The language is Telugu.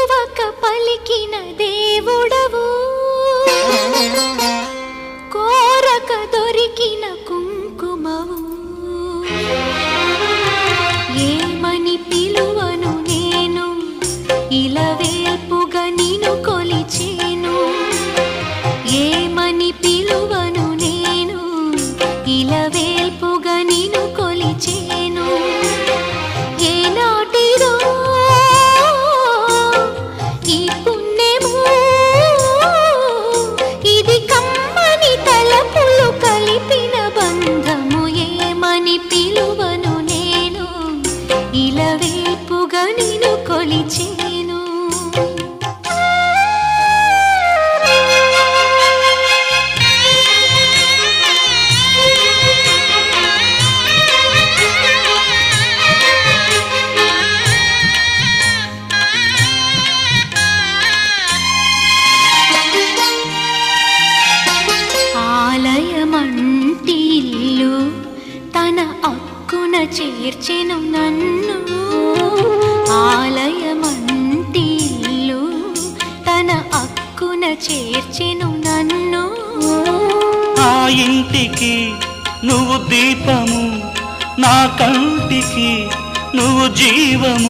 పిలువక పలికిన దేవుడవు, కోరక దొరికిన కుంకుమవు. ఏమని పిలువను నేను, ఇలవేల్పుగా నిన్ను కొలిచేను. ఏమని పిలువను నేను, ఇలవేల్పుగా నిన్ను కొలిచేను. ఏనాటిదో ఈ పుణ్యము, ఇది కమ్మని తలపులు కలిపిన బంధము. ఏమని పిలువను నేను, ఇలవేల్పుగా నిన్ను కొలిచేను. ఆలయమంటి ఇల్లు తన అక్కున చేర్చెను నన్ను. ఆలయమంటి ఇల్లు తన అక్కున చేర్చెను నన్ను. ఆ ఇంటికి నువ్వు దీపము, నా కంటికి నువ్వు జీవము.